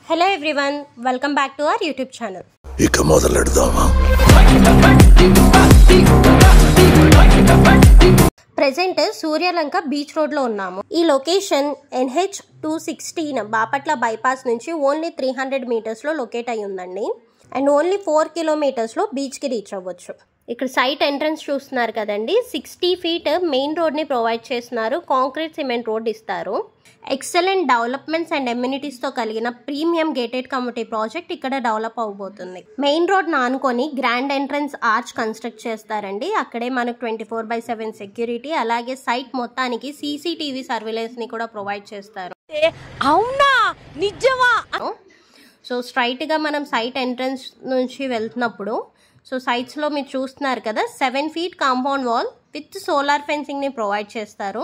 Hello everyone, welcome back to our YouTube channel. ఇక మొదలెడదామా? Present Suryalanka beach road లో ఉన్నాము. ఈ లొకేషన్ NH 216 బాపట్ల బైపాస్ నుంచి ఓన్లీ 300 మీటర్స్ లో లొకేట్ అయి ఉందండి. అండ్ ఓన్లీ 4 కిలోమీటర్స్ లో బీచ్ కి రీచ్ అవ్వచ్చు. ఇక్కడ సైట్ ఎంట్రన్స్ చూస్తున్నారు కదండి, 60 ఫీట్ మెయిన్ రోడ్ ని ప్రొవైడ్ చేస్తున్నారు. కాంక్రీట్ సిమెంట్ రోడ్ ఇస్తారు. ఎక్సలెంట్ డెవలప్మెంట్స్ అండ్ ఎమ్యూనిటీస్ తో కలిగిన ప్రీమియం గేటెడ్ కమ్యూనిటీ ప్రాజెక్ట్ ఇక్కడ డెవలప్ అవబోతుంది. మెయిన్ రోడ్ ఆనుకొని గ్రాండ్ ఎంట్రన్స్ ఆర్చ్ కన్స్ట్రక్ట్ చేస్తారండి. అక్కడే మనకు 24/7 సెక్యూరిటీ, అలాగే సైట్ మొత్తానికి CCTV సర్వేలెన్స్ ని కూడా ప్రొవైడ్ చేస్తారు. అవునా, నిజమా? సో స్ట్రైట్ గా మనం సైట్ ఎంట్రన్స్ నుంచి వెళ్తున్నప్పుడు సో సైట్స్ లో మీరు చూస్తున్నారు కదా, 7 feet compound wall with solar fencing ని ప్రొవైడ్ చేస్తారు.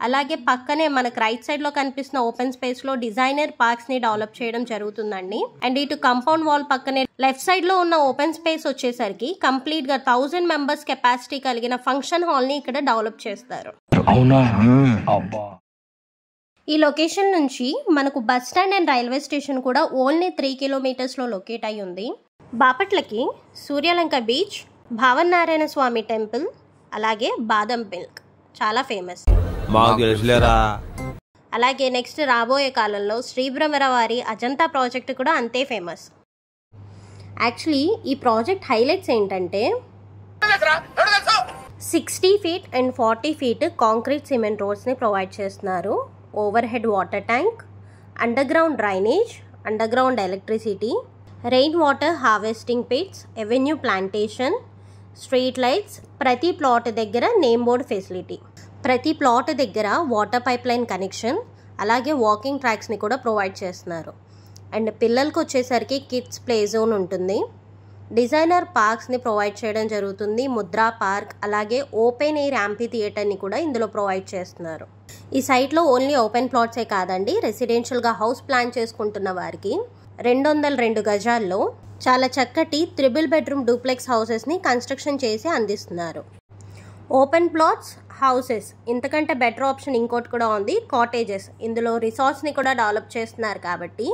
అలాగే పక్కనే మనకు రైట్ సైడ్ లో కనిపిస్తున్న ఓపెన్ స్పేస్ లో డిజైనర్ పార్క్స్ ని డెవలప్ చేయడం జరుగుతుందండి. అండ్ ఇటు కాంపౌండ్ వాల్ పక్కనే లెఫ్ట్ సైడ్ లో ఉన్న ఓపెన్ స్పేస్ వచ్చేసరికి కంప్లీట్ గా 1000 మెంబర్స్ కెపాసిటీ కలిగిన ఫంక్షన్ హాల్ ని ఇక్కడ డెవలప్ చేస్తారు. ఈ లొకేషన్ నుంచి మనకు bus stand and railway station కూడా ఓన్లీ 3 కిలోమీటర్స్ లో లొకేట్ అయి ఉంది. బాపట్లకి సూర్యలంక బీచ్, భావనారాయణ స్వామి టెంపుల్, అలాగే బాదం మిల్క్ చాలా ఫేమస్. అలాగే నెక్స్ట్ రాబోయే కాలంలో శ్రీబ్రహ్మవారి అజంతా ప్రాజెక్ట్ కూడా అంతే ఫేమస్. యాక్చువల్లీ ఈ ప్రాజెక్ట్ హైలైట్స్ ఏంటంటే 60 feet and 40 feet concrete cement రోడ్స్ని ప్రొవైడ్ చేస్తున్నారు. Over head water tank, under ground drainage, under ground electricity, rain water harvesting pits, avenue plantation, street lights, ప్రతి ప్లాట్ దగ్గర నేమ్ బోర్డ్ ఫెసిలిటీ, ప్రతి plot దగ్గర water pipe line connection, అలాగే walking ట్రాక్స్ని కూడా provide చేస్తున్నారు. అండ్ పిల్లలకు వచ్చేసరికి కిడ్స్ ప్లే జోన్ ఉంటుంది. డిజైనర్ పార్క్స్ని ప్రొవైడ్ చేయడం జరుగుతుంది. ముద్రా పార్క్, అలాగే ఓపెన్ ఎయిర్ యాంపీ థియేటర్ని కూడా ఇందులో ప్రొవైడ్ చేస్తున్నారు. ఈ సైట్లో ఓన్లీ ఓపెన్ ప్లాట్సే కాదండి, రెసిడెన్షియల్గా హౌస్ ప్లాన్ చేసుకుంటున్న వారికి 202 గజాల్లో చాలా చక్కటి 3 బెడ్రూమ్ డూప్లెక్స్ హౌసెస్ని కన్స్ట్రక్షన్ చేసి అందిస్తున్నారు. ఓపెన్ ప్లాట్స్, హౌసెస్, ఇంతకంటే బెటర్ ఆప్షన్ ఇంకోటి కూడా ఉంది, కాటేజెస్. ఇందులో రిసార్ట్స్ని కూడా డెవలప్ చేస్తున్నారు కాబట్టి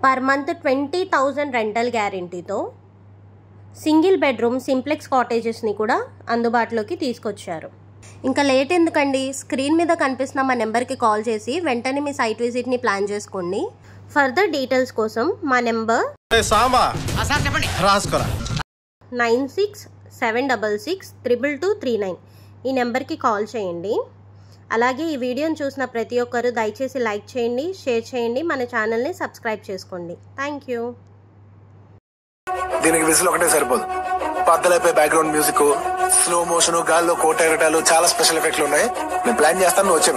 పర్ మంత్ 20,000 రెంటల్ గ్యారెంటీతో సింగిల్ బెడ్రూమ్ సింప్లెక్స్ కాటేజెస్ని కూడా అందుబాటులోకి తీసుకొచ్చారు. ఇంకా లేట్ ఎందుకండి, స్క్రీన్ మీద కనిపిస్తున్న మా నెంబర్కి కాల్ చేసి వెంటనే మీ సైట్ విజిట్ని ప్లాన్ చేసుకోండి. ఫర్దర్ డీటెయిల్స్ కోసం మా నెంబర్ 9676662239 ఈ నెంబర్కి కాల్ చేయండి. అలాగే ఈ వీడియోని చూసిన ప్రతి ఒక్కరు దయచేసి లైక్ చేయండి, షేర్ చేయండి, మన ఛానల్ని సబ్స్క్రైబ్ చేసుకోండి. Thank you. దీనికి విజిల్ ఒకటే సరిపోదు, పద్దలైపోయి బ్యాక్గ్రౌండ్ మ్యూజిక్, స్లో మోషన్, గాల్లో కోట ఎగటాలు, చాలా స్పెషల్ ఎఫెక్ట్లు ఉన్నాయి. నేను ప్లాన్ చేస్తాను, నువ్వు వచ్చే